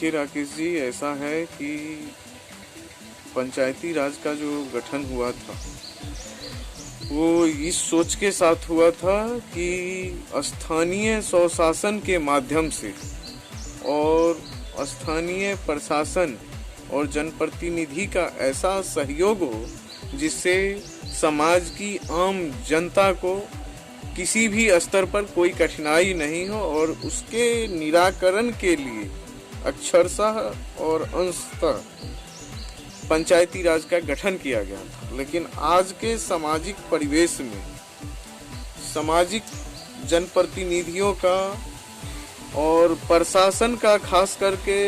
देखिए राकेश जी, ऐसा है कि पंचायती राज का जो गठन हुआ था वो इस सोच के साथ हुआ था कि स्थानीय स्वशासन के माध्यम से और स्थानीय प्रशासन और जनप्रतिनिधि का ऐसा सहयोग हो जिससे समाज की आम जनता को किसी भी स्तर पर कोई कठिनाई नहीं हो और उसके निराकरण के लिए अक्षरशः और अंशतः पंचायती राज का गठन किया गया था। लेकिन आज के सामाजिक परिवेश में सामाजिक जनप्रतिनिधियों का और प्रशासन का, खास करके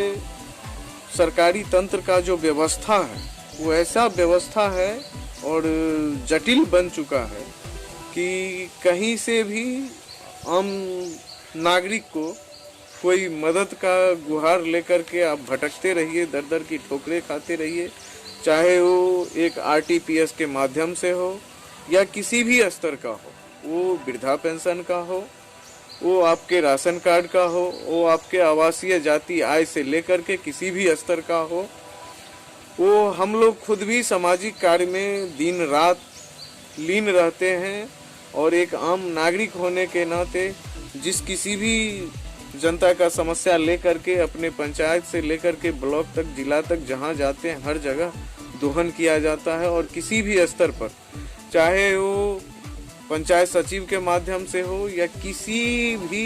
सरकारी तंत्र का जो व्यवस्था है वो ऐसा व्यवस्था है और जटिल बन चुका है कि कहीं से भी आम नागरिक को कोई मदद का गुहार लेकर के आप भटकते रहिए, दर दर की ठोकरें खाते रहिए, चाहे वो एक आरटीपीएस के माध्यम से हो या किसी भी स्तर का हो, वो वृद्धा पेंशन का हो, वो आपके राशन कार्ड का हो, वो आपके आवासीय जाति आय से लेकर के किसी भी स्तर का हो। वो हम लोग खुद भी सामाजिक कार्य में दिन रात लीन रहते हैं और एक आम नागरिक होने के नाते जिस किसी भी जनता का समस्या लेकर के अपने पंचायत से लेकर के ब्लॉक तक, जिला तक जहां जाते हैं हर जगह दोहन किया जाता है और किसी भी स्तर पर, चाहे वो पंचायत सचिव के माध्यम से हो या किसी भी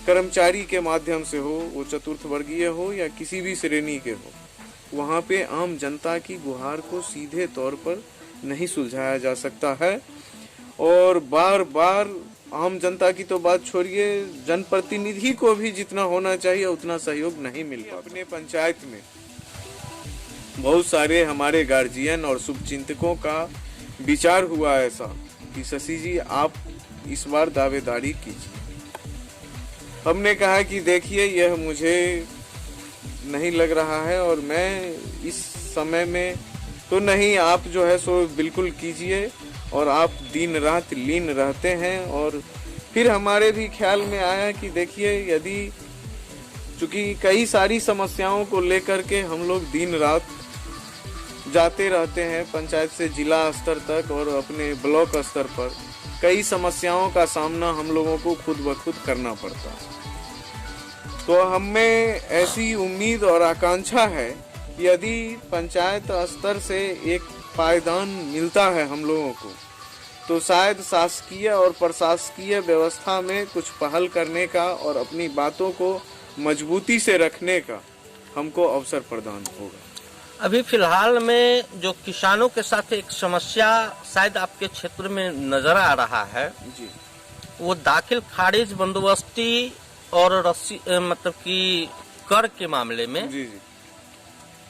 कर्मचारी के माध्यम से हो, वो चतुर्थ वर्गीय हो या किसी भी श्रेणी के हो, वहाँ पे आम जनता की गुहार को सीधे तौर पर नहीं सुलझाया जा सकता है। और बार बार आम जनता की तो बात छोड़िए, जनप्रतिनिधि को भी जितना होना चाहिए उतना सहयोग नहीं मिल पाता। अपने पंचायत में बहुत सारे हमारे गार्जियन और शुभचिंतकों का विचार हुआ ऐसा कि शशि जी आप इस बार दावेदारी कीजिए। हमने कहा कि देखिए यह मुझे नहीं लग रहा है और मैं इस समय में तो नहीं, आप जो है सो बिल्कुल कीजिए। और आप दिन रात लीन रहते हैं। और फिर हमारे भी ख्याल में आया कि देखिए यदि चूंकि कई सारी समस्याओं को लेकर के हम लोग दिन रात जाते रहते हैं पंचायत से जिला स्तर तक और अपने ब्लॉक स्तर पर, कई समस्याओं का सामना हम लोगों को खुद ब खुद करना पड़ता है। तो हमें ऐसी उम्मीद और आकांक्षा है कि यदि पंचायत स्तर से एक पायदान मिलता है हम लोगों को, तो शायद शासकीय और प्रशासकीय व्यवस्था में कुछ पहल करने का और अपनी बातों को मजबूती से रखने का हमको अवसर प्रदान होगा। अभी फिलहाल में जो किसानों के साथ एक समस्या शायद आपके क्षेत्र में नजर आ रहा है जी, वो दाखिल खारिज बंदोबस्ती और रस्सी मतलब कि कर के मामले में जी जी,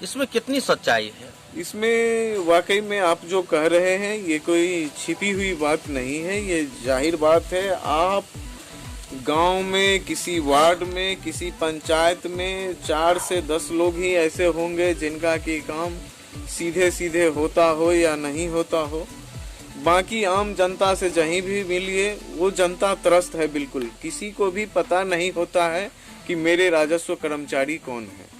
इसमें कितनी सच्चाई है? इसमें वाकई में आप जो कह रहे हैं ये कोई छिपी हुई बात नहीं है, ये जाहिर बात है। आप गांव में, किसी वार्ड में, किसी पंचायत में 4 से 10 लोग ही ऐसे होंगे जिनका कि काम सीधे सीधे होता हो या नहीं होता हो। बाकी आम जनता से जहीं भी मिलिए वो जनता त्रस्त है, बिल्कुल किसी को भी पता नहीं होता है कि मेरे राजस्व कर्मचारी कौन है।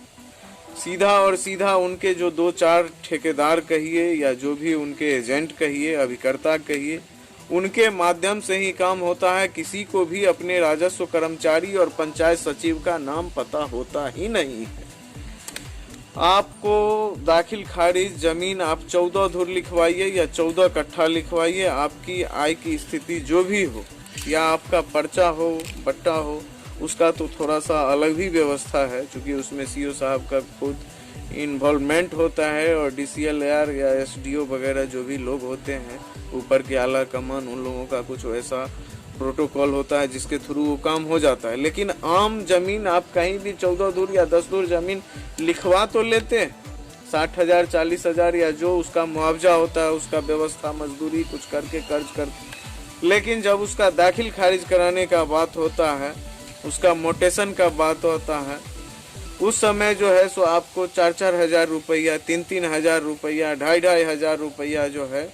सीधा और सीधा उनके जो 2-4 ठेकेदार कहिए या जो भी उनके एजेंट कहिए, अभिकर्ता कहिए, उनके माध्यम से ही काम होता है। किसी को भी अपने राजस्व कर्मचारी और पंचायत सचिव का नाम पता होता ही नहीं है। आपको दाखिल खारिज जमीन आप 14 धुर लिखवाइए या 14 कट्ठा लिखवाइए, आपकी आय की स्थिति जो भी हो या आपका पर्चा हो, पट्टा हो, उसका तो थोड़ा सा अलग ही व्यवस्था है, क्योंकि उसमें सीओ साहब का खुद इन्वॉल्वमेंट होता है और डीसीएलआर या एसडीओ वगैरह जो भी लोग होते हैं ऊपर के आला कमान, उन लोगों का कुछ वैसा प्रोटोकॉल होता है जिसके थ्रू वो काम हो जाता है। लेकिन आम जमीन आप कहीं भी 14 धुर या 10 धुर जमीन लिखवा तो लेते हैं, 60,000 40,000 या जो उसका मुआवजा होता है उसका व्यवस्था मजदूरी कुछ करके कर्ज कर, लेकिन जब उसका दाखिल खारिज कराने का बात होता है, उसका मोटेशन का बात होता है, उस समय जो है सो आपको 4-4 हजार रुपया, 3-3 हजार रुपया, 2,500 हजार रुपया जो है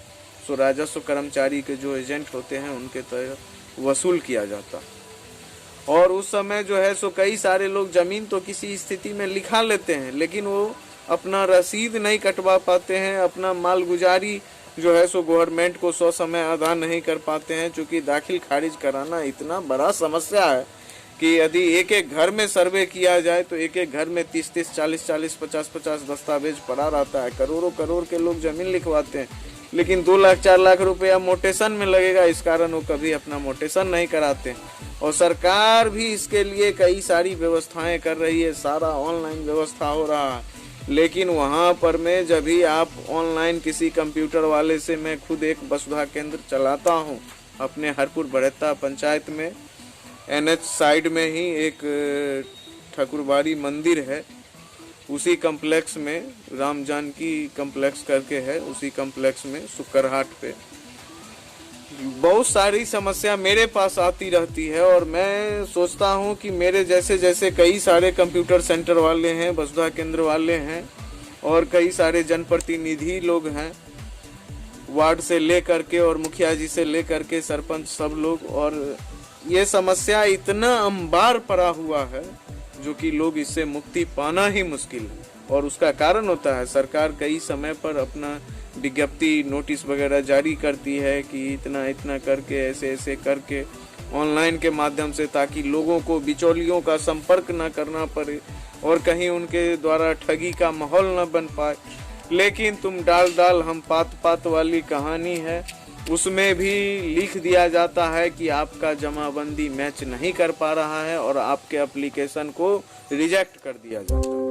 सो राजस्व कर्मचारी के जो एजेंट होते हैं उनके तहत वसूल किया जाता। और उस समय जो है सो कई सारे लोग जमीन तो किसी स्थिति में लिखा लेते हैं, लेकिन वो अपना रसीद नहीं कटवा पाते हैं, अपना मालगुजारी जो है सो गवर्नमेंट को सो समय अदा नहीं कर पाते हैं। चूंकि दाखिल खारिज कराना इतना बड़ा समस्या है कि यदि एक एक घर में सर्वे किया जाए तो एक एक घर में 30-30, 40-40, 50-50 दस्तावेज पड़ा रहता है। करोड़ों करोड़ के लोग जमीन लिखवाते हैं, लेकिन 2 लाख 4 लाख रुपया मोटेशन में लगेगा, इस कारण वो कभी अपना मोटेशन नहीं कराते। और सरकार भी इसके लिए कई सारी व्यवस्थाएं कर रही है, सारा ऑनलाइन व्यवस्था हो रहा है। लेकिन वहाँ पर मैं जब भी आप ऑनलाइन किसी कंप्यूटर वाले से, मैं खुद एक वसुधा केंद्र चलाता हूँ अपने हरपुर बड़ेता पंचायत में, NH साइड में ही एक ठाकुरबाड़ी मंदिर है, उसी कम्प्लेक्स में राम जानकी कम्प्लेक्स करके है, उसी कम्प्लेक्स में शुक्रहाट पे बहुत सारी समस्या मेरे पास आती रहती है। और मैं सोचता हूँ कि मेरे जैसे जैसे कई सारे कंप्यूटर सेंटर वाले हैं, वसुधा केंद्र वाले हैं, और कई सारे जनप्रतिनिधि लोग हैं, वार्ड से ले करके और मुखिया जी से ले करके सरपंच सब लोग, और ये समस्या इतना अंबार पड़ा हुआ है जो कि लोग इससे मुक्ति पाना ही मुश्किल है। और उसका कारण होता है सरकार कई समय पर अपना विज्ञप्ति नोटिस वगैरह जारी करती है कि इतना इतना करके, ऐसे ऐसे करके ऑनलाइन के माध्यम से, ताकि लोगों को बिचौलियों का संपर्क न करना पड़े और कहीं उनके द्वारा ठगी का माहौल न बन पाए। लेकिन तुम डाल हम पात वाली कहानी है, उसमें भी लिख दिया जाता है कि आपका जमाबंदी मैच नहीं कर पा रहा है और आपके एप्लीकेशन को रिजेक्ट कर दिया जाता है।